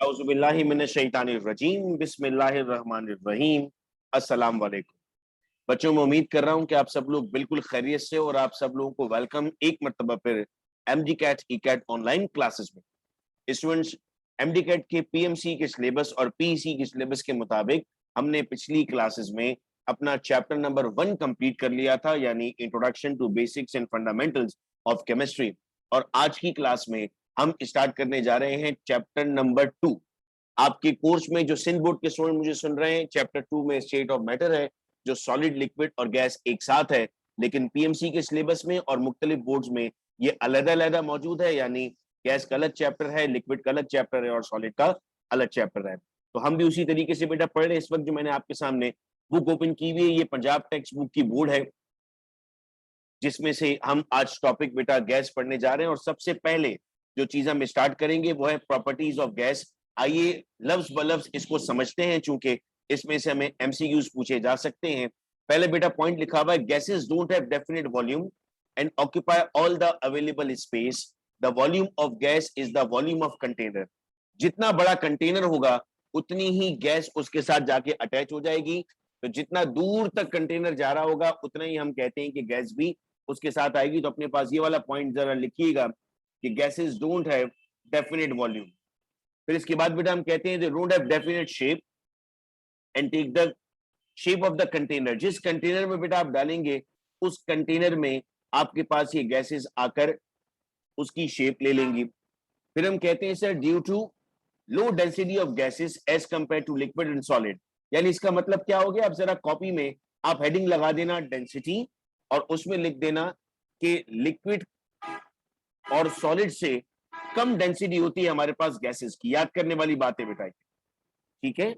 औज़ुबिल्लाहि मिनश्शैतानिर्रजीम बिस्मिल्लाहिर्रहमानिर्रहीम अस्सलाम वालेकुम। बच्चों, मैं उम्मीद कर रहा हूं कि आप सब लोग बिल्कुल खैरियत से, और आप सब लोगों को वेलकम एक मरतबा फिर MD CAT E CAT online classes में। स्टूडेंट्स, एमडी कैट के पीएमसी के सिलेबस और पीईसी के सिलेबस के मुताबिक हमने पिछली क्लासेस में अपना चैप्टर नंबर 1 कंप्लीट कर लिया था, यानी introduction to basics and fundamentals of chemistry. और आज की क्लास में हम स्टार्ट करने जा रहे हैं चैप्टर नंबर 2। आपके कोर्स में जो सिंध बोर्ड के स्टूडेंट मुझे सुन रहे हैं, चैप्टर 2 में स्टेट ऑफ मैटर है, जो सॉलिड, लिक्विड और गैस एक साथ है, लेकिन पीएमसी के सिलेबस में और मुख्तलिफ बोर्ड्स में ये अलग-अलग मौजूद है, यानी गैस का अलग चैप्टर है, लिक्विड का अलग चैप्टर है और सॉलिड का अलग चैप्टर है। तो हम भी उसी तरीके से बेटा पढ़ रहे हैं। इस वक्त जो मैंने आपके सामने बुक ओपन की हुई है, ये पंजाब टेक्स्ट बुक की बोर्ड है, जिसमें से हम आज टॉपिक बेटा गैस पढ़ने जा रहे हैं। और सबसे पहले जो चीज हम स्टार्ट करेंगे वो है प्रॉपर्टीज ऑफ गैस। आइए लफ्ज ब लफ्ज इसको समझते हैं, चूंकि इसमें से हमें एमसीक्यूज पूछे जा सकते हैं। पहले बेटा पॉइंट लिखा हुआ है, gases don't have definite volume and occupy all the available space. The volume of gas is the volume of container. जितना बड़ा कंटेनर होगा उतनी ही गैस उसके साथ जाके अटैच हो जाएगी। तो जितना दूर तक कंटेनर जा रहा होगा उतना ही हम कहते हैं कि गैस भी उसके साथ आएगी। तो अपने पास ये वाला पॉइंट जरा लिखिएगा कि gases don't have definite volume. फिर इसके बाद बेटा हम कहते हैं they don't have definite shape and take the shape of the container. जिस कंटेनर में बेटा आप डालेंगे उस कंटेनर में आपके पास ये गैसेस आकर उसकी शेप ले लेंगी। फिर हम कहते हैं sir due to low density of gases as compare to liquid and solid. यानी इसका मतलब क्या हो गया, आप जरा कॉपी में आप हेडिंग लगा देना डेंसिटी और उसमें लिख देना कि लिक्विड और सॉलिड से कम डेंसिटी होती है हमारे पास गैसेस की। याद करने वाली बात है बेटा, ठीक है।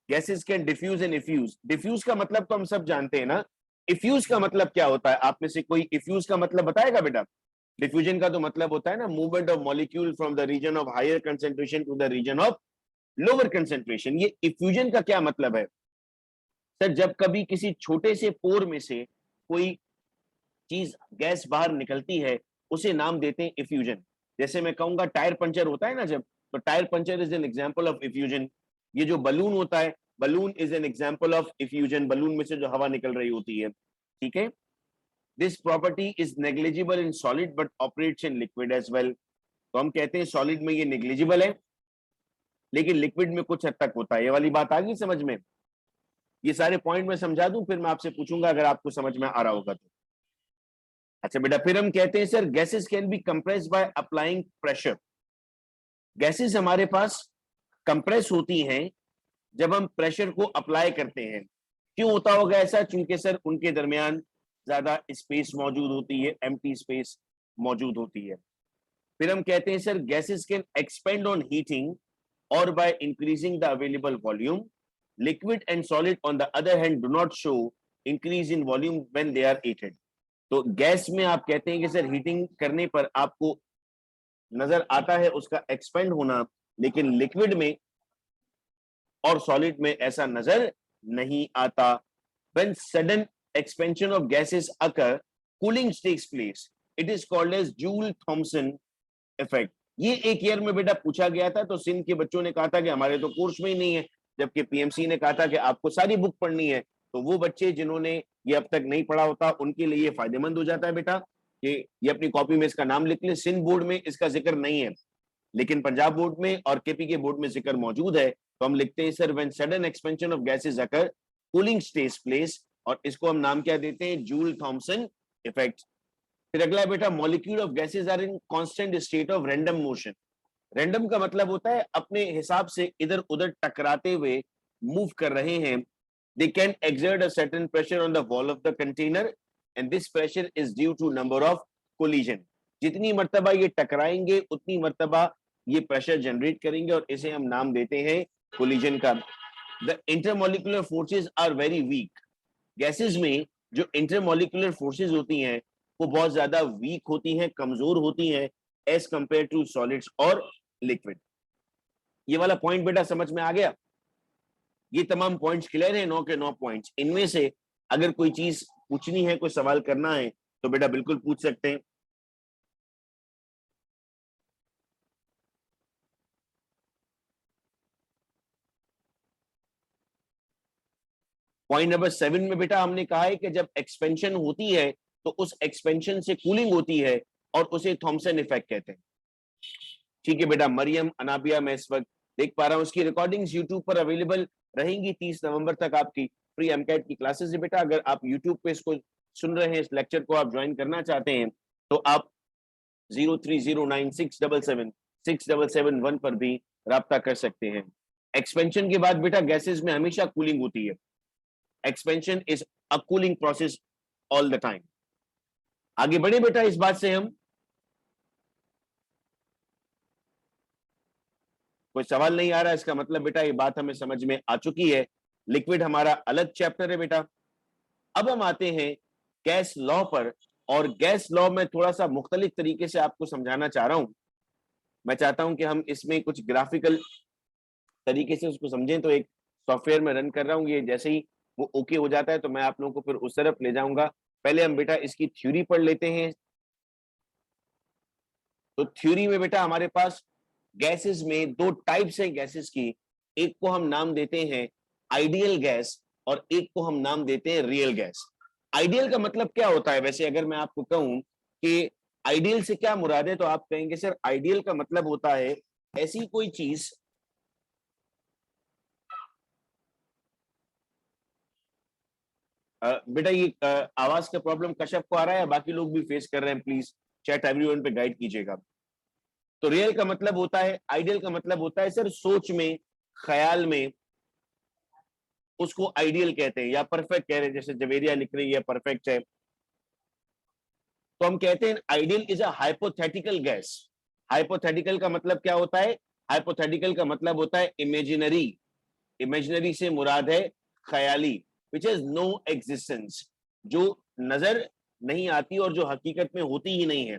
Gases can diffuse and effuse. Diffuse का मतलब तो हम सब जानते हैं ना, इफ्यूज का मतलब क्या होता है? आप में से कोई इफ्यूज का मतलब बताएगा बेटा? डिफ्यूजन का तो मतलब होता है ना, movement of molecule from the region of higher concentration to the region of lower concentration. ये इफ्यूजन का क्या मतलब है सर? जब कभी किसी छोटे से पोर में से कोई चीज गैस बाहर निकलती है, उसे नाम देते हैं इफ्यूजन। जैसे मैं कहूंगा टायर पंचर होता है ना जब, तो tyre puncture is an example of effusion. ये जो बलून होता है, balloon is an example of effusion. Balloon में से जो हवा निकल रही होती है, ठीक है। This property is negligible in solid but operates in liquid as well. तो हम कहते हैं सॉलिड में ये नेग्लिजिबल है, लेकिन लिक्विड में कुछ हद तक होता है। ये वाली बात आ गई समझ में? ये सारे पॉइंट मैं समझा दूं, फिर मैं आपसे पूछूंगा अगर आपको समझ में आ रहा होगा तो। अच्छा बेटा, फिर हम कहते हैं sir gases can be compressed by applying pressure. Gases हमारे पास कंप्रेस होती हैं जब हम प्रेशर को अप्लाई करते हैं। क्यों होता होगा ऐसा? चूंकि सर उनके दरमियान ज्यादा स्पेस मौजूद होती है, एम्प्टी स्पेस मौजूद होती है। फिर हम कहते हैं sir gases can expand on heating और by increasing the available volume. Liquid and solid on the other hand do not show increase in volume when they are heated. तो गैस में आप कहते हैं कि सर हीटिंग करने पर आपको नजर आता है उसका एक्सपेंड होना, लेकिन लिक्विड में और सॉलिड में ऐसा नजर नहीं आता। When sudden expansion of gases occur, cooling takes place. It is called as Joule-Thomson effect. ये एक ईयर में बेटा पूछा गया था, तो सिंध के बच्चों ने कहा था कि हमारे तो कोर्स में ही नहीं है, जबकि पीएमसी ने कहा था कि आपको सारी बुक पढ़नी है। तो वो बच्चे जिन्होंने ये अब तक नहीं पढ़ा होता, उनके लिए ये फायदेमंद हो जाता है बेटा कि ये अपनी कॉपी में इसका नाम लिख ले। सिंध बोर्ड में इसका जिक्र नहीं है, लेकिन पंजाब बोर्ड में और केपी के बोर्ड में जिक्र मौजूद है। तो हम लिखते हैं sir when sudden expansion of gases occur cooling takes place, और इसको हम नाम क्या देते हैं? Joule Thomson effect. फिर अगला बेटा, molecule of gases are in constant state of random motion. Random का मतलब होता है अपने हिसाब से इधर उधर टकराते हुए मूव कर रहे हैं। They can exert a certain pressure on the wall of the container and this pressure is due to number of collision। जितनी मर्तबा ये टकराएंगे उतनी मर्तबा ये प्रेशर जनरेट करेंगे, और इसे हम नाम देते हैं कोलिजन का। The intermolecular forces are very weak. Gases में जो इंटरमोलिकुलर फोर्सेस होती हैं वो बहुत ज्यादा वीक होती हैं, कमजोर होती हैं एज कंपेयर टू सॉलिड्स और लिक्विड। ये वाला पॉइंट बेटा समझ में आ गया? ये तमाम पॉइंट्स क्लियर है? 9 के 9 पॉइंट्स। इनमें से अगर कोई चीज पूछनी है, कोई सवाल करना है, तो बेटा बिल्कुल पूछ सकते हैं। पॉइंट नंबर 7 में बेटा हमने कहा है कि जब एक्सपेंशन होती है तो उस एक्सपेंशन से कूलिंग होती है और उसे थॉमसन इफेक्ट कहते हैं। ठीक है बेटा, मरियम अनाबिया मैं इस वक्त देख पा रहा हूँ, उसकी रिकॉर्डिंग्स यूट्यूब पर अवेलेबल रहेंगी 30 नवंबर तक आपकी फ्री एमकैट की क्लासेस है बेटा। अगर आप यूट्यूब पे इसको सुन रहे हैं, इस लेक्चर को आप ज्वाइन करना चाहते हैं तो आप 0309677677 पर भी राब्ता कर सकते हैं। एक्सपेंशन के बाद बेटा गैसेस में हमेशा कूलिंग होती है। Expansion is a cooling process all the time. आगे बढ़े बेटा इस बात से हम, कोई सवाल नहीं आ रहा, इसका मतलब बेटा ये बात हमें समझ में आ चुकी है। लिक्विड हमारा अलग चैप्टर है बेटा। अब हम आते हैं गैस लॉ पर, और गैस लॉ में थोड़ा सा मुख्तलिफ तरीके से आपको समझाना चाह रहा हूं। मैं चाहता हूं कि हम इसमें कुछ ग्राफिकल तरीके से उसको समझें। तो एक सॉफ्टवेयर में रन कर रहा हूं, ये जैसे ही वो ओके हो जाता है तो मैं आप लोगों को फिर उस तरफ ले जाऊंगा। पहले हम बेटा इसकी थ्योरी पढ़ लेते हैं। तो थ्योरी में बेटा हमारे पास गैसेस में दो टाइप्स हैं गैसेस की। एक को हम नाम देते हैं आइडियल गैस और एक को हम नाम देते हैं रियल गैस। आइडियल का मतलब क्या होता है? वैसे अगर मैं आपको कहूं कि आइडियल से क्या मुराद है तो आप कहेंगे सर आइडियल का मतलब होता है ऐसी कोई चीज बेटा ये आवाज का प्रॉब्लम कश्यप को आ रहा है, बाकी लोग भी फेस कर रहे हैं, प्लीज चैट एवरीवन पे गाइड कीजिएगा। तो रियल का मतलब होता है, आइडियल का मतलब होता है सर सोच में, ख्याल में, उसको आइडियल कहते हैं या परफेक्ट कह रहे हैं। जैसे जवेरिया लिख रही है परफेक्ट है, तो हम कहते हैं ideal is a hypothetical gas. Hypothetical का मतलब क्या होता है? हाइपोथेटिकल का मतलब होता है इमेजिनरी। इमेजिनरी से मुराद है ख्याली, विच इज नो एग्जिस्टेंस, जो नजर नहीं आती और जो हकीकत में होती ही नहीं है।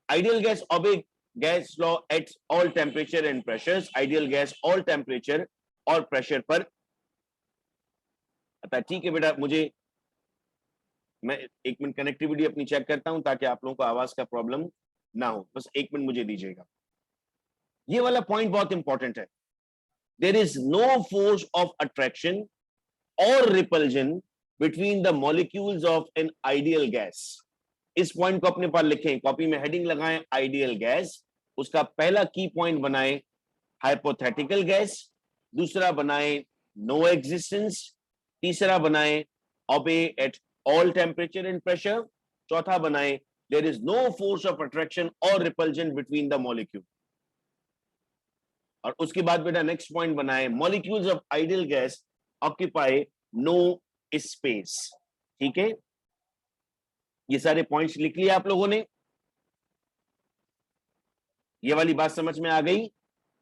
आइडियल गैस ओबे gas law at all temperature and pressures. Ideal gas all temperature और प्रेशर पर आता है। ठीक है बेटा, मुझे मैं एक मिनट कनेक्टिविटी अपनी चेक करता हूं ताकि आप लोगों को आवाज का प्रॉब्लम ना हो। बस एक मिनट मुझे दीजिएगा। ये वाला पॉइंट बहुत इंपॉर्टेंट है। There is no force of attraction और repulsion between the molecules of an ideal gas. इस पॉइंट को अपने पास लिखें, कॉपी में हेडिंग लगाएं आइडियल गैस। उसका पहला की पॉइंट बनाए हाइपोथेटिकल गैस, दूसरा बनाए नो एग्जिस्टेंस, तीसरा बनाए obey at all temperature and pressure, चौथा बनाए there is no force of attraction और रिपल्जन बिटवीन द मॉलिक्यूल। और उसके बाद बेटा नेक्स्ट पॉइंट बनाए molecules of ideal gas occupy no space. ठीक है, ये सारे पॉइंट्स लिख लिए आप लोगों ने? ये वाली बात समझ में आ गई?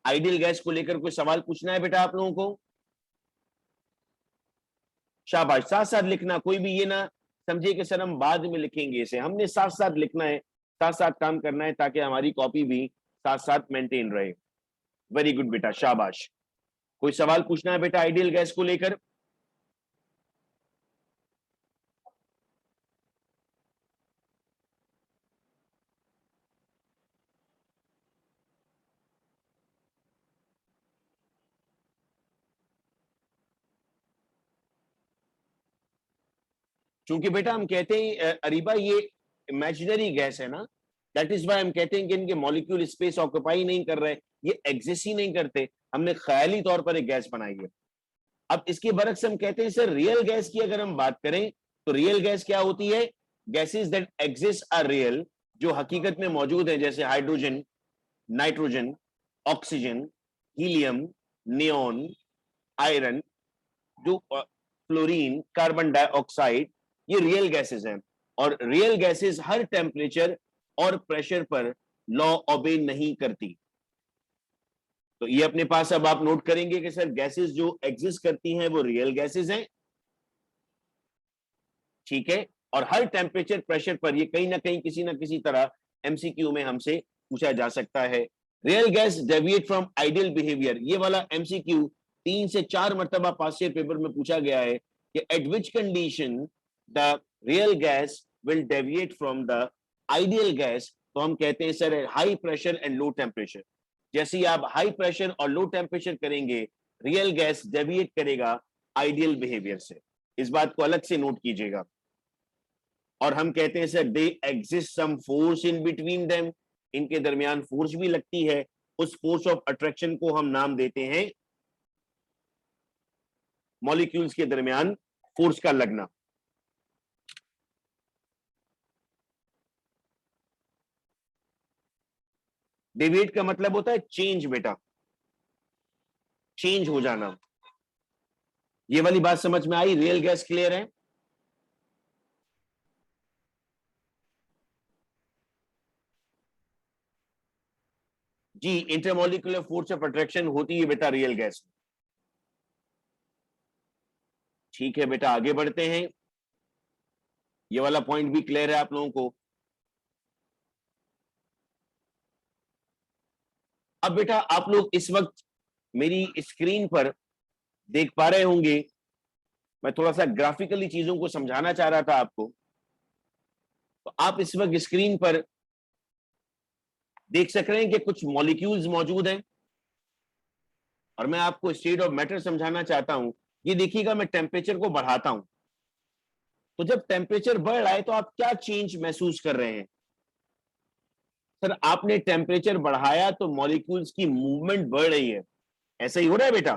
आइडियल गैस को लेकर कोई सवाल पूछना है बेटा आप लोगों को? शाबाश, साथ साथ लिखना। कोई भी ये ना समझे कि सर हम बाद में लिखेंगे, इसे हमने साथ साथ लिखना है, साथ साथ काम करना है ताकि हमारी कॉपी भी साथ साथ मेंटेन रहे। वेरी गुड बेटा, शाबाश। कोई सवाल पूछना है बेटा आइडियल गैस को लेकर? क्योंकि बेटा हम कहते हैं अरीबा ये इमेजिनरी गैस है ना, दैट इज वाई हम कहते हैं कि इनके मॉलिक्यूल स्पेस ऑक्यूपाई नहीं कर रहे, ये एग्जिस्ट ही नहीं करते, हमने ख्याली तौर पर एक गैस बनाई है। अब इसके बरक्स हम कहते हैं सर रियल गैस की अगर हम बात करें तो रियल गैस क्या होती है? Gases that exist are real, जो हकीकत में मौजूद है, जैसे hydrogen, nitrogen, oxygen, helium, neon, iron, जो फ्लोरीन, कार्बन डाइऑक्साइड, ये रियल गैसेस हैं। और रियल गैसेस हर टेम्परेचर और प्रेशर पर लॉ ओबे नहीं करती। तो ये अपने पास अब आप नोट करेंगे कि सर गैसेस जो एग्जिस्ट करती हैं वो रियल गैसेस हैं। ठीक है, और हर टेम्परेचर प्रेशर पर ये कहीं ना कहीं किसी ना किसी तरह एमसीक्यू में हमसे पूछा जा सकता है। Real gas deviate from ideal behaviour, ये वाला एमसीक्यू 3 से 4 मरतबा पास ईयर पेपर में पूछा गया है कि eight which condition the real gas will deviate from the ideal gas. तो हम कहते हैं sir high pressure and low temperature. जैसे ही आप हाई प्रेशर और लो टेम्परेचर करेंगे रियल गैस डेविएट करेगा आइडियल बिहेवियर से। इस बात को अलग से नोट कीजिएगा। और हम कहते हैं sir they exist some force in between them, इनके दरमियान फोर्स भी लगती है। उस फोर्स ऑफ अट्रैक्शन को हम नाम देते हैं मॉलिक्यूल्स के दरमियान फोर्स का लगना। डेविएट का मतलब होता है चेंज बेटा, चेंज हो जाना। ये वाली बात समझ में आई? रियल गैस क्लियर है? जी, इंटरमोलिकुलर फोर्स ऑफ अट्रैक्शन होती है बेटा रियल गैस में। ठीक है बेटा, आगे बढ़ते हैं। ये वाला पॉइंट भी क्लियर है आप लोगों को? अब बेटा आप लोग इस वक्त मेरी स्क्रीन पर देख पा रहे होंगे, मैं थोड़ा सा ग्राफिकली चीजों को समझाना चाह रहा था आपको। तो आप इस वक्त स्क्रीन पर देख सक रहे हैं कि कुछ मॉलिक्यूल्स मौजूद हैं और मैं आपको स्टेट ऑफ मैटर समझाना चाहता हूं। ये देखिएगा, मैं टेम्परेचर को बढ़ाता हूं, तो जब टेम्परेचर बढ़ रहा है तो आप क्या चेंज महसूस कर रहे हैं? सर आपने टेम्परेचर बढ़ाया तो मॉलिक्यूल्स की मूवमेंट बढ़ रही है, ऐसा ही हो रहा है बेटा?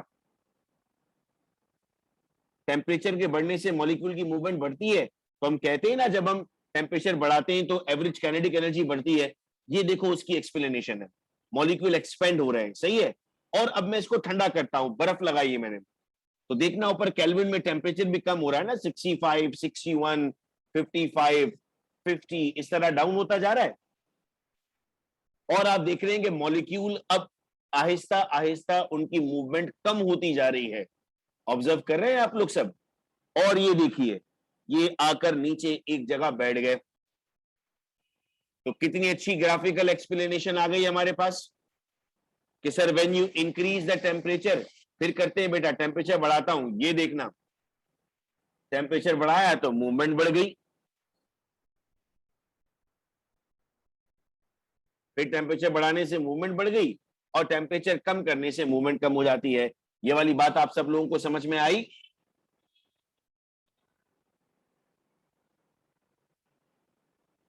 टेम्परेचर के बढ़ने से मॉलिक्यूल की मूवमेंट बढ़ती है, तो हम कहते हैं ना जब हम टेम्परेचर बढ़ाते हैं तो एवरेज काइनेटिक एनर्जी बढ़ती है। ये देखो उसकी एक्सप्लेनेशन है, मॉलिक्यूल एक्सपेंड हो रहे हैं, सही है। और अब मैं इसको ठंडा करता हूं, बर्फ लगाई है मैंने, तो देखना ऊपर केल्विन में टेम्परेचर भी कम हो रहा है ना, 65, 61, 55, 50, इस तरह डाउन होता जा रहा है। और आप देख रहे हैं कि मॉलिक्यूल अब आहिस्ता आहिस्ता उनकी मूवमेंट कम होती जा रही है। ऑब्जर्व कर रहे हैं आप लोग सब? और ये देखिए, ये आकर नीचे एक जगह बैठ गए। तो कितनी अच्छी ग्राफिकल एक्सप्लेनेशन आ गई हमारे पास कि sir when you increase the temperature, फिर करते हैं बेटा टेम्परेचर बढ़ाता हूं, ये देखना टेम्परेचर बढ़ाया तो मूवमेंट बढ़ गई, फिर टेम्परेचर बढ़ाने से मूवमेंट बढ़ गई और टेम्परेचर कम करने से मूवमेंट कम हो जाती है। ये वाली बात आप सब लोगों को समझ में आई?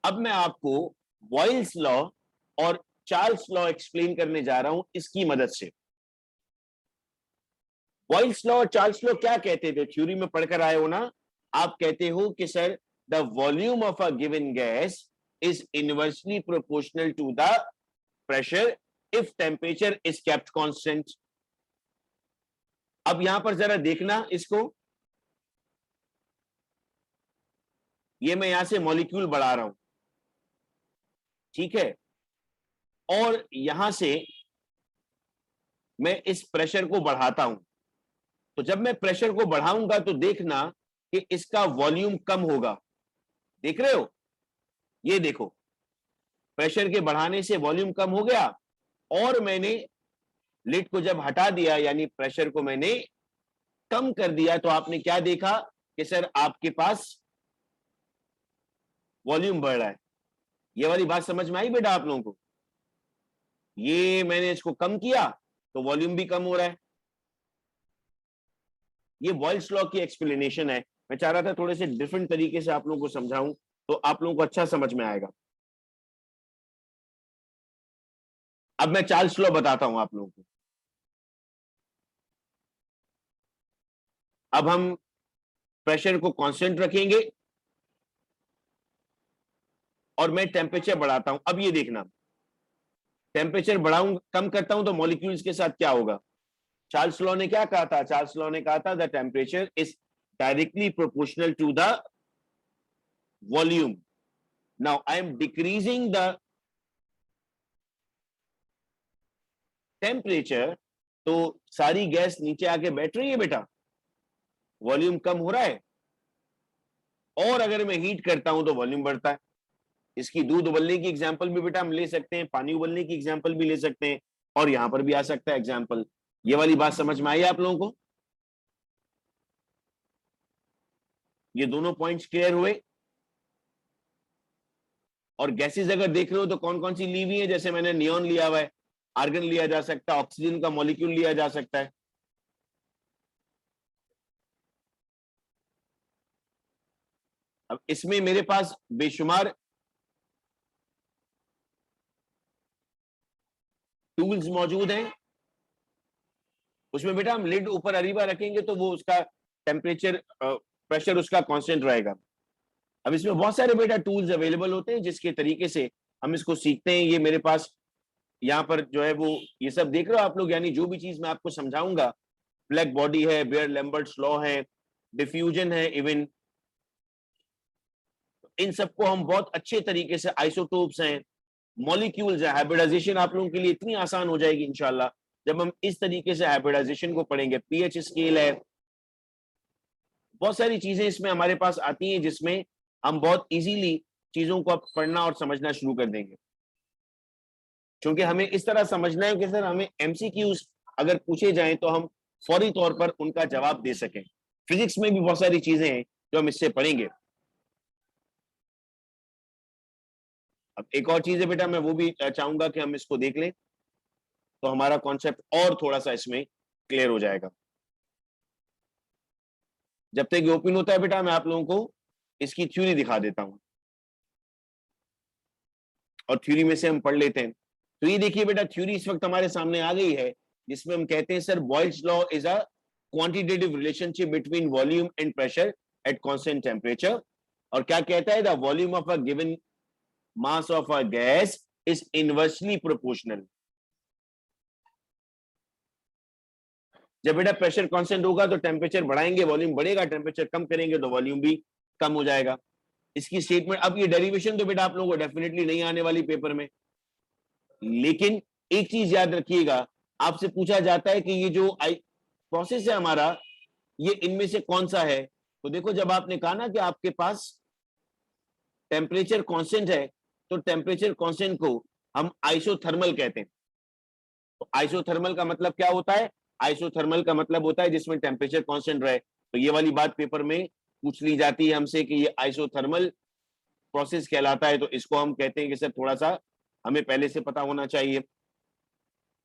अब मैं आपको बॉयल्स लॉ और चार्ल्स लॉ एक्सप्लेन करने जा रहा हूं इसकी मदद से। बॉयल्स लॉ और चार्ल्स लॉ क्या कहते थे, थ्योरी में पढ़कर आए हो ना? आप कहते हो कि sir the volume of a given gas is inversely proportional to the pressure if temperature is kept constant. अब यहां पर जरा देखना इसको, ये मैं यहां से मॉलिक्यूल बढ़ा रहा हूं, ठीक है, और यहां से मैं इस प्रेशर को बढ़ाता हूं। तो जब मैं प्रेशर को बढ़ाऊंगा तो देखना कि इसका वॉल्यूम कम होगा। देख रहे हो? ये देखो, प्रेशर के बढ़ाने से वॉल्यूम कम हो गया और मैंने लिड को जब हटा दिया यानी प्रेशर को मैंने कम कर दिया, तो आपने क्या देखा कि सर आपके पास वॉल्यूम बढ़ रहा है। ये वाली बात समझ में आई बेटा आप लोगों को? ये मैंने इसको कम किया तो वॉल्यूम भी कम हो रहा है। ये बॉयल्स लॉ की एक्सप्लेनेशन है। मैं चाह रहा था थोड़े से डिफरेंट तरीके से आप लोगों को समझाऊं तो आप लोगों को अच्छा समझ में आएगा। अब मैं चार्ल्स लॉ बताता हूं आप लोगों को। अब हम प्रेशर को कांस्टेंट रखेंगे और मैं टेम्परेचर बढ़ाता हूं। अब ये देखना, टेम्परेचर बढ़ाऊं कम करता हूं तो मॉलिक्यूल्स के साथ क्या होगा? चार्ल्स लॉ ने क्या कहा था? चार्ल्स लॉ ने कहा था the temperature is directly proportional to the volume. Now I am decreasing the temperature, तो सारी गैस नीचे आके बैठ रही है बेटा, वॉल्यूम कम हो रहा है। और अगर मैं हीट करता हूं तो वॉल्यूम बढ़ता है। इसकी दूध उबलने की एग्जांपल भी बेटा हम ले सकते हैं, पानी उबलने की एग्जांपल भी ले सकते हैं, और यहां पर भी आ सकता है एग्जांपल। ये वाली बात समझ में आई आप लोगों को? ये दोनों पॉइंट्स क्लियर हुए? और गैसेस अगर देख रहे हो तो कौन कौन सी ली हुई है? जैसे मैंने नियॉन लिया हुआ है, आर्गन लिया जा सकता है, ऑक्सीजन का मॉलिक्यूल लिया जा सकता है। अब इसमें मेरे पास बेशुमार टूल्स मौजूद हैं। उसमें बेटा हम लिड ऊपर अरीबा रखेंगे तो वो उसका टेम्परेचर प्रेशर उसका कांस्टेंट रहेगा। अब इसमें बहुत सारे बेटा टूल्स अवेलेबल होते हैं जिसके तरीके से हम इसको सीखते हैं। ये मेरे पास यहाँ पर जो है वो ये सब देख रहे हो आप लोग, यानी जो भी चीज मैं आपको समझाऊंगा, ब्लैक बॉडी है, बेयर लैम्बर्ट्स लॉ है, डिफ्यूजन है, इवन इन सबको हम बहुत अच्छे तरीके से, आइसोटोप्स हैं, मॉलिक्यूल्स है, हाइब्रिडाइजेशन आप लोगों के लिए इतनी आसान हो जाएगी इंशाल्लाह जब हम इस तरीके से हाइब्रिडाइजेशन को पढ़ेंगे। पीएच स्केल है, बहुत सारी चीजें इसमें हमारे पास आती हैं जिसमें हम बहुत इजीली चीजों को अब पढ़ना और समझना शुरू कर देंगे। क्योंकि हमें इस तरह समझना है कि सर हमें एमसीक्यूज अगर पूछे जाएं तो हम फौरी तौर पर उनका जवाब दे सकें। फिजिक्स में भी बहुत सारी चीजें हैं जो हम इससे पढ़ेंगे। अब एक और चीज है बेटा, मैं वो भी चाहूंगा कि हम इसको देख लें तो हमारा कॉन्सेप्ट और थोड़ा सा इसमें क्लियर हो जाएगा। जब तक ये ओपन होता है बेटा मैं आप लोगों को इसकी थ्योरी दिखा देता हूं और थ्योरी में से हम पढ़ लेते हैं। तो ये देखिए बेटा, थ्योरी इस वक्त हमारे सामने आ गई है जिसमें हम कहते हैं sir Boyle's law is a quantitative relationship between volume and pressure at constant temperature. और क्या कहता है, the volume of a given mass of a gas is inversely proportional. जब बेटा प्रेशर कांस्टेंट होगा तो टेम्परेचर बढ़ाएंगे वॉल्यूम बढ़ेगा, टेम्परेचर कम करेंगे तो वॉल्यूम भी कम हो जाएगा। इसकी स्टेटमेंट, अब ये डेरिवेशन तो बेटा आप लोगों को डेफिनेटली नहीं आने वाली पेपर में, लेकिन एक चीज याद रखिएगा, आपसे पूछा जाता है कि ये जो प्रोसेस है हमारा, ये इनमें से कौन सा है। तो देखो, जब आपने कहा ना कि आपके पास टेम्परेचर कांस्टेंट है तो टेम्परेचर कांस्टेंट को हम आइसोथर्मल कहते हैं। तो आइसोथर्मल का मतलब क्या होता है? आइसोथर्मल का मतलब होता है जिसमें टेम्परेचर कांस्टेंट रहे। तो ये वाली बात पेपर में पूछ ली जाती है हमसे कि ये आइसोथर्मल प्रोसेस कहलाता है, तो इसको हम कहते हैं कि सर थोड़ा सा हमें पहले से पता होना चाहिए।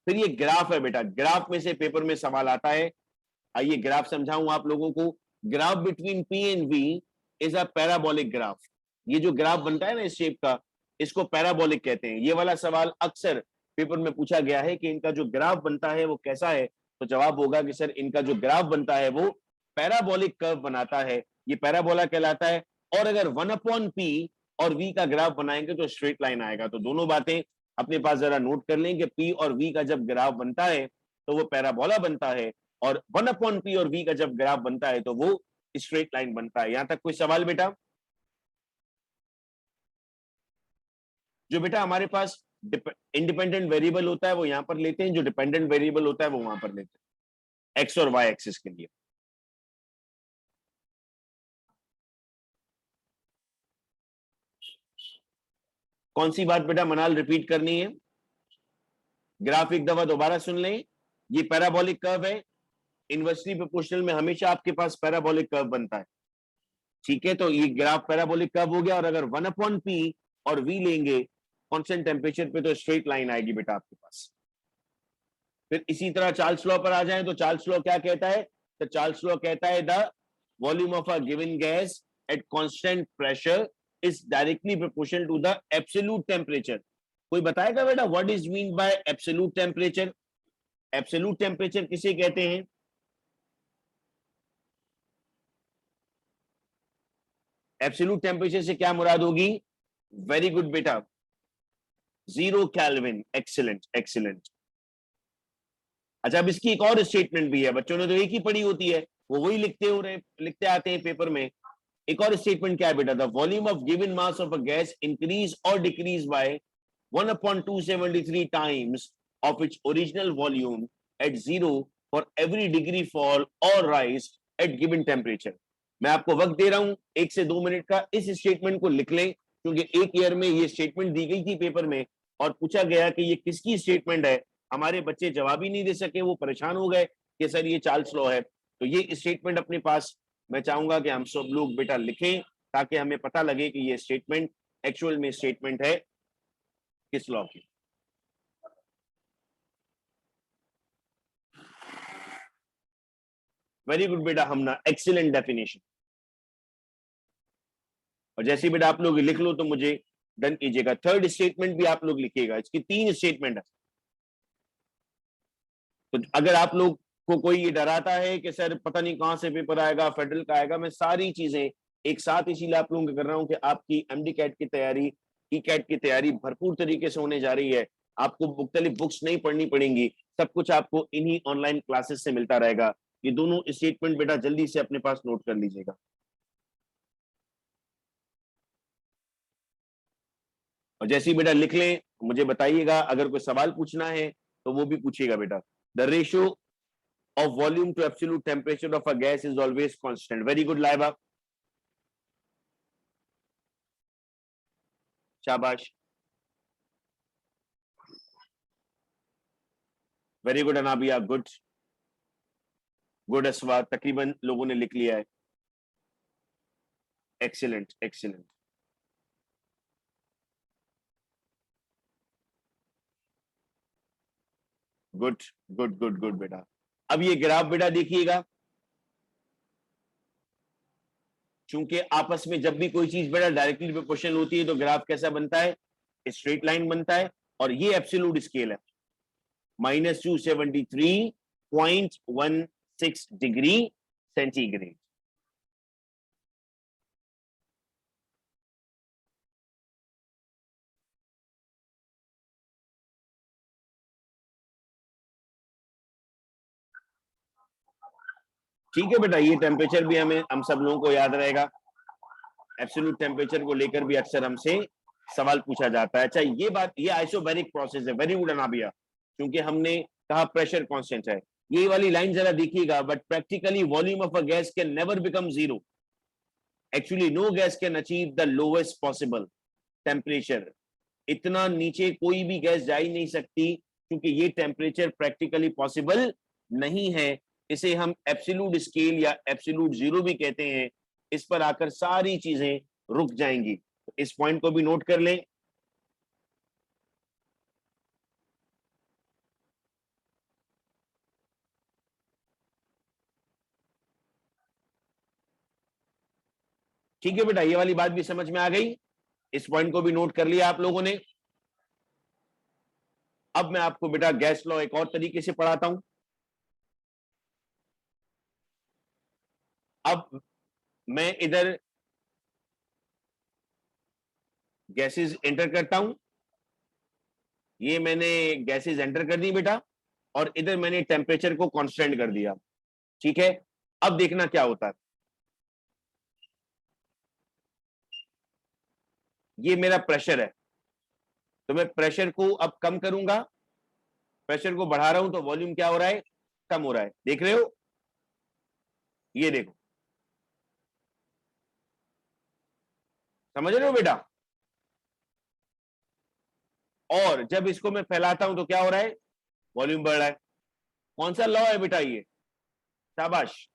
फिर ये ग्राफ है बेटा, ग्राफ में से पेपर में सवाल आता है। आइए ग्राफ समझाऊं आप लोगों को। Graph between P and V is a parabolic graph. ये जो ग्राफ बनता है ना इस शेप का, इसको पैराबोलिक कहते हैं। ये वाला सवाल अक्सर पेपर में पूछा गया है कि इनका जो ग्राफ बनता है वो कैसा है। तो जवाब होगा कि सर इनका जो ग्राफ बनता है वो पैराबोलिक कर्व बनाता है, ये पैराबोला कहलाता है। और अगर 1/p और v का ग्राफ बनाएंगे तो स्ट्रेट लाइन आएगा। तो दोनों बातें अपने पास जरा नोट कर लें कि p और v का जब ग्राफ बनता है तो वो पैराबोला बनता है, और 1/p और v का जब ग्राफ बनता है तो वो स्ट्रेट लाइन बनता है। यहां तक कोई सवाल बेटा? जो बेटा हमारे पास इंडिपेंडेंट वेरिएबल होता है वो यहां पर लेते हैं, जो डिपेंडेंट वेरिएबल होता है वो वहां पर लेते हैं, एक्स और वाई एक्सिस के लिए। कौन सी बात बेटा मनाल रिपीट करनी है? ग्राफ एक दफा दोबारा सुन लें। ये पैराबोलिक कर्व है, इनवर्सली प्रोपोर्शनल में हमेशा आपके पास पैराबोलिक कर्व बनता है। ठीक है, तो ये ग्राफ पैराबोलिक कर्व हो गया। और अगर 1/p और v लेंगे कांस्टेंट टेम्परेचर पे तो स्ट्रेट लाइन आएगी बेटा आपके पास। फिर इसी तरह चार्ल्स लॉ पर आ जाए तो चार्ल्स लॉ क्या कहता है? तो चार्ल्स लॉ कहता है the volume of a given gas at constant pressure is directly proportional to the absolute temperature. कोई बताएगा बेटा what is mean by absolute temperature? Absolute temperature किसे कहते हैं? एब्सोल्यूट टेम्परेचर से क्या मुराद होगी? वेरी गुड बेटा, 0 केल्विन। Excellent excellent. अच्छा, अब इसकी एक और स्टेटमेंट भी है, बच्चों ने तो एक ही पढ़ी होती है, वो वही लिखते आते हैं पेपर में। एक और स्टेटमेंट क्या है बेटा? The volume of given mass of a gas increase और decrease by 1/273 times of its original volume at zero for every degree fall और राइज एट गिवन टेम्परेचर। मैं आपको वक्त दे रहा हूं 1 से 2 मिनट का, इस स्टेटमेंट को लिख लें क्योंकि एक ईयर में ये स्टेटमेंट दी गई थी पेपर में और पूछा गया कि ये किसकी स्टेटमेंट है। हमारे बच्चे जवाब ही नहीं दे सके, वो परेशान हो गए कि सर ये चार्ल्स लॉ है। तो ये स्टेटमेंट अपने पास मैं चाहूंगा कि हम सब लोग बेटा लिखें ताकि हमें पता लगे कि ये स्टेटमेंट एक्चुअल में स्टेटमेंट है किस लॉ की। वेरी गुड बेटा हमना, एक्सीलेंट डेफिनेशन। और जैसे ही बेटा आप लोग लिख लो तो मुझे डन कीजिएगा। थर्ड स्टेटमेंट भी आप लोग लिखिएगा, इसकी 3 स्टेटमेंट है। तो अगर आप लोग को कोई ये डराता है कि सर पता नहीं कहां से पेपर आएगा, फेडरल का आएगा, मैं सारी चीजें एक साथ इसीलिए आप लोगों को कर रहा हूं कि आपकी एमडी कैट की तैयारी, ई कैट की तैयारी भरपूर तरीके से होने जा रही है। आपको मुख्तलिफ बुक्स नहीं पढ़नी पड़ेंगी, सब कुछ आपको इन्हीं ऑनलाइन क्लासेस से मिलता रहेगा। ये दोनों स्टेटमेंट बेटा जल्दी से अपने पास नोट कर लीजिएगा। और जैसे ही बेटा लिख लें मुझे बताइएगा, अगर कोई सवाल पूछना है तो वो भी पूछिएगा बेटा। The ratio of volume to absolute temperature of a gas is always constant. Very good, Laiba. शाबाश। Very good Anabia, good good Aswa, तकरीबन लोगों ने लिख लिया है। Excellent excellent. Good good good good बेटा। अब ये ग्राफ बेटा देखिएगा, चूंकि आपस में जब भी कोई चीज बेटा डायरेक्टली प्रोपोर्शनल होती है तो ग्राफ कैसा बनता है, स्ट्रेट लाइन बनता है। और ये एब्सोल्यूट स्केल है, -273.16 डिग्री सेंटीग्रेड। ठीक है बेटा, ये टेम्परेचर भी हम सब लोगों को याद रहेगा। एब्सोल्यूट टेम्परेचर को लेकर भी अक्सर हमसे सवाल पूछा जाता है। अच्छा ये बात, ये आइसोबैरिक प्रोसेस है। वेरी गुड अनाबिया, क्योंकि हमने कहा प्रेशर कांस्टेंट है। ये वाली लाइन जरा देखिएगा, but practically volume of a gas can never become zero. Actually no gas can achieve the lowest possible temperature. इतना नीचे कोई भी गैस जा ही नहीं सकती, क्योंकि ये टेम्परेचर प्रैक्टिकली पॉसिबल नहीं है। इसे हम एब्सोल्यूट स्केल या एब्सोल्यूट जीरो भी कहते हैं। इस पर आकर सारी चीजें रुक जाएंगी। तो इस पॉइंट को भी नोट कर लें। ठीक है बेटा, ये वाली बात भी समझ में आ गई, इस पॉइंट को भी नोट कर लिया आप लोगों ने। अब मैं आपको बेटा गैस लॉ एक और तरीके से पढ़ाता हूं। अब मैं इधर गैसेस एंटर करता हूं, ये मैंने गैसेस एंटर कर दी बेटा, और इधर मैंने टेम्परेचर को कांस्टेंट कर दिया। ठीक है, अब देखना क्या होता है। ये मेरा प्रेशर है, तो मैं प्रेशर को अब कम करूंगा। प्रेशर को बढ़ा रहा हूं तो वॉल्यूम क्या हो रहा है, कम हो रहा है। देख रहे हो, ये देखो, समझ रहे हो बेटा। और जब इसको मैं फैलाता हूं तो क्या हो रहा है, वॉल्यूम बढ़ रहा है। कौन सा लॉ है बेटा ये, शाबाश।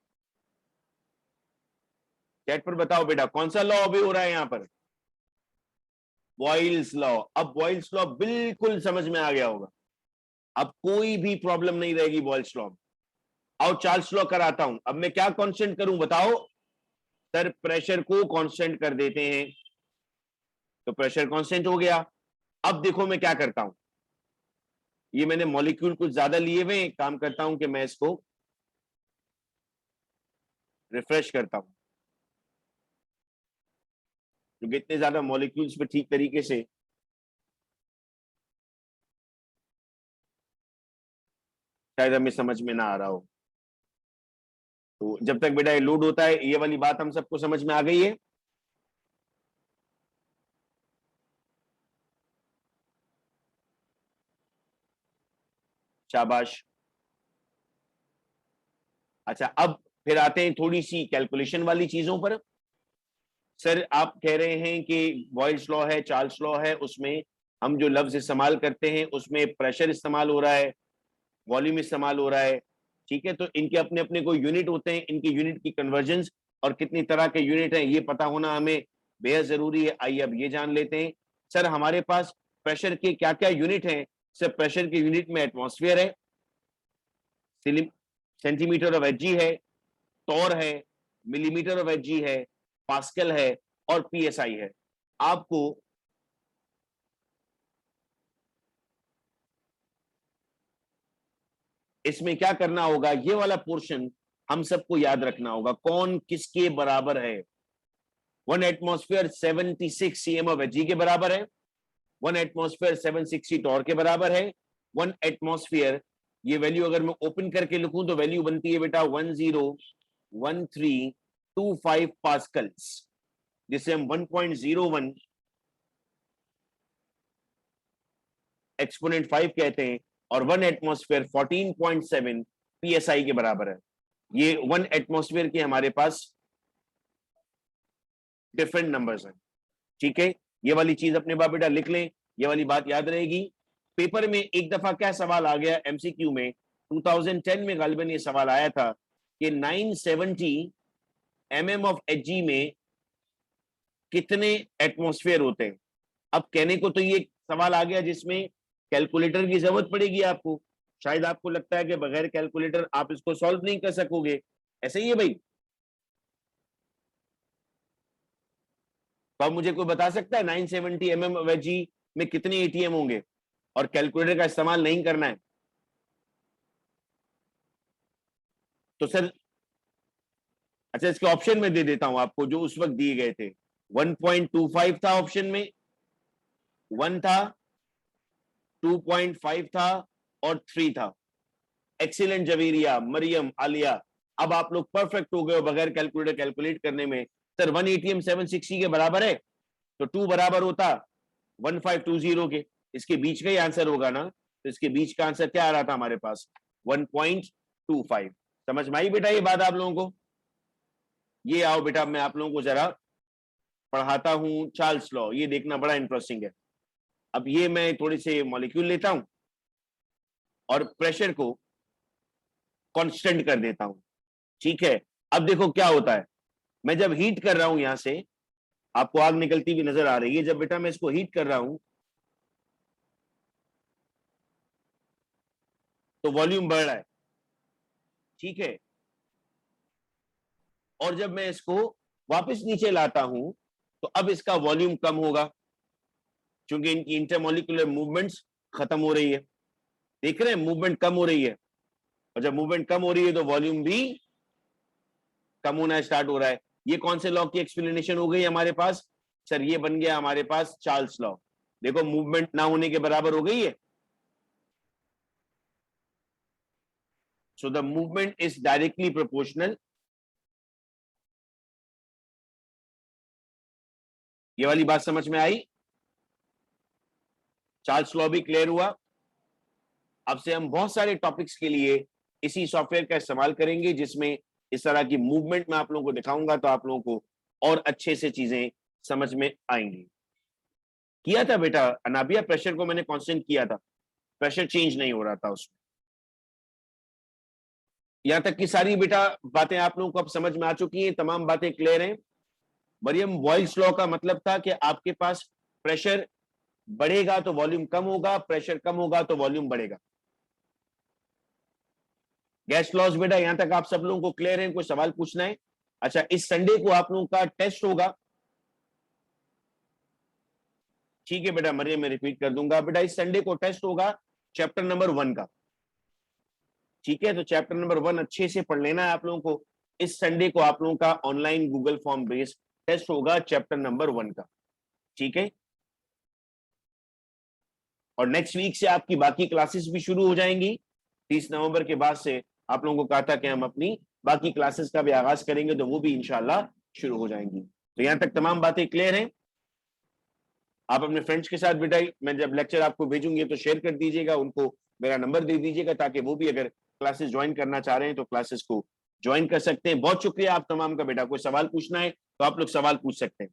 चैट पर बताओ बेटा, कौन सा लॉ अभी हो रहा है यहां पर, बॉयल्स लॉ। अब बॉयल्स लॉ बिल्कुल समझ में आ गया होगा, अब कोई भी प्रॉब्लम नहीं रहेगी बॉयल्स लॉ। आओ चार्ल्स लॉ कराता हूं। अब मैं क्या कांस्टेंट करूं बताओ, सर प्रेशर को कांस्टेंट कर देते हैं, तो प्रेशर कांस्टेंट हो गया। अब देखो मैं क्या करता हूं, ये मैंने मॉलिक्यूल कुछ ज्यादा लिए हुए, काम करता हूं कि मैं इसको रिफ्रेश करता हूं, क्योंकि इतने ज्यादा मॉलिक्यूल्स पे ठीक तरीके से शायद हमें समझ में ना आ रहा हो। तो जब तक बेटा ये लोड होता है, ये वाली बात हम सबको समझ में आ गई है। शाबाश। अच्छा अब फिर आते हैं थोड़ी सी कैलकुलेशन वाली चीजों पर। सर आप कह रहे हैं कि बॉयल्स लॉ है, चार्ल्स लॉ है, उसमें हम जो लफ्ज इस्तेमाल करते हैं उसमें प्रेशर इस्तेमाल हो रहा है, वॉल्यूम इस्तेमाल हो रहा है। ठीक है, तो इनके अपने अपने कोई यूनिट होते हैं, इनकी यूनिट की कन्वर्जेंस और कितनी तरह के यूनिट हैं ये पता होना हमें बेहद जरूरी है। आइए अब ये जान लेते हैं। सर हमारे पास प्रेशर के क्या क्या यूनिट हैं। सर प्रेशर के यूनिट में एटमॉस्फेयर है, सेंटीमीटर ऑफ एच जी है, टॉर है, मिलीमीटर ऑफ एच जी है, पास्कल है, और पीएसआई है। आपको इसमें क्या करना होगा, ये वाला पोर्शन हम सबको याद रखना होगा, कौन किसके बराबर है। 1 एटमॉस्फेयर 76 सीएम ऑफ एच के बराबर है, 1 एटमॉस्फेयर 760 टॉर के बराबर है। 1 एटमॉस्फेयर, ये वैल्यू अगर मैं ओपन करके लिखूं तो वैल्यू बनती है बेटा 101325 पास्कल्स, जिसे हम 1.01 एक्सपोनेंट 5 कहते हैं, और 1 एटमॉस्फेयर 14.7 पीएसआई के बराबर है। ये 1 एटमॉस्फेयर के हमारे पास डिफरेंट नंबर्स हैं, ठीक है। ये वाली चीज अपने बाप बेटा लिख लें, ये वाली बात याद रहेगी। पेपर में एक दफा क्या सवाल आ गया एमसीक्यू में, 2010 में गालिबन ये सवाल आया था कि 970 mm ऑफ एचजी में कितने एटमॉस्फेयर होते हैं। अब कहने को तो ये सवाल आ गया जिसमें कैलकुलेटर की जरूरत पड़ेगी आपको, शायद आपको लगता है कि बगैर कैलकुलेटर आप इसको सॉल्व नहीं कर सकोगे, ऐसे ही है भाई। तो अब मुझे कोई बता सकता है 970 mm ऑफ एचजी में कितने एटीएम होंगे, और कैलकुलेटर का इस्तेमाल नहीं करना है तो सर, अच्छा इसके ऑप्शन में दे देता हूं आपको जो उस वक्त दिए गए थे। 1.25 था ऑप्शन में, 1 था, 2.5 था और 3 था। एक्सीलेंट जवेरिया, मरियम, आलिया, अब आप लोग परफेक्ट हो गए हो बगैर कैलकुलेटर कैलकुलेट करने में। सर 1 एटीएम 760 के बराबर है, तो 2 बराबर होता 1520 के, इसके बीच का ही आंसर होगा ना, तो इसके बीच का आंसर क्या आ रहा था हमारे पास, 1.25। समझ में आई बेटा ये बात आप लोगों को? ये आओ बेटा मैं आप लोगों को जरा पढ़ाता हूं चार्ल्स लॉ, ये देखना बड़ा इंटरेस्टिंग है। अब ये मैं थोड़े से मॉलिक्यूल लेता हूं और प्रेशर को कांस्टेंट कर देता हूं, ठीक है। अब देखो क्या होता है, मैं जब हीट कर रहा हूं, यहां से आपको आग निकलती हुई नजर आ रही है, जब बेटा मैं इसको हीट कर रहा हूं तो वॉल्यूम बढ़ रहा है, ठीक है। और जब मैं इसको वापस नीचे लाता हूं तो अब इसका वॉल्यूम कम होगा, क्योंकि इनकी इंटरमोलिकुलर मूवमेंट्स खत्म हो रही है। देख रहे हैं मूवमेंट कम हो रही है, और जब मूवमेंट कम हो रही है तो वॉल्यूम भी कम होना स्टार्ट हो रहा है। ये कौन से लॉ की एक्सप्लेनेशन हो गई हमारे पास? सर ये बन गया हमारे पास चार्ल्स लॉ। देखो मूवमेंट ना होने के बराबर हो गई है, so the movement is directly proportional. ये वाली बात समझ में आई? चार्ल्स लॉ भी क्लियर हुआ। अब से हम बहुत सारे टॉपिक्स के लिए इसी सॉफ्टवेयर का इस्तेमाल करेंगे, जिसमें इस तरह की मूवमेंट मैं आप लोगों को दिखाऊंगा, तो आप लोगों को और अच्छे से चीजें समझ में आएंगी। किया था बेटा अनाबिया, प्रेशर को मैंने कांस्टेंट किया था, प्रेशर चेंज नहीं हो रहा था उसमें। यहां तक की सारी बेटा बातें आप लोगों को अब समझ में आ चुकी हैं, तमाम बातें क्लियर हैं। मरियम, बॉयल्स लॉ का मतलब था कि आपके पास प्रेशर बढ़ेगा तो वॉल्यूम कम होगा, प्रेशर कम होगा तो वॉल्यूम बढ़ेगा। गैस लॉज बेटा यहां तक आप सब लोगों को क्लियर है? कोई सवाल पूछना है? अच्छा, इस संडे को आप लोगों का टेस्ट होगा, ठीक है बेटा मरियम, मैं रिपीट कर दूंगा बेटा, इस संडे को टेस्ट होगा चैप्टर नंबर 1 का, ठीक है। तो चैप्टर नंबर 1 अच्छे से पढ़ लेना है आप लोगों को। इस संडे को आप लोगों का online Google form based test होगा चैप्टर नंबर 1 का, ठीक है। और नेक्स्ट वीक से आपकी बाकी क्लासेस भी शुरू हो जाएंगी। 30 नवंबर के बाद से आप लोगों को कहा था कि हम अपनी बाकी क्लासेस का भी आगाज करेंगे, तो वो भी इंशाल्लाह शुरू हो जाएंगी। तो यहां तक तमाम बातें क्लियर हैं? आप अपने फ्रेंड्स के साथ बेटा, मैं जब लेक्चर आपको भेजूंगी तो शेयर कर दीजिएगा, उनको मेरा नंबर दे दीजिएगा, ताकि वो भी अगर क्लासेस ज्वाइन करना चाह रहे हैं तो क्लासेस को ज्वाइन कर सकते हैं। बहुत शुक्रिया आप तमाम का बेटा। कोई सवाल पूछना है तो आप लोग सवाल पूछ सकते हैं।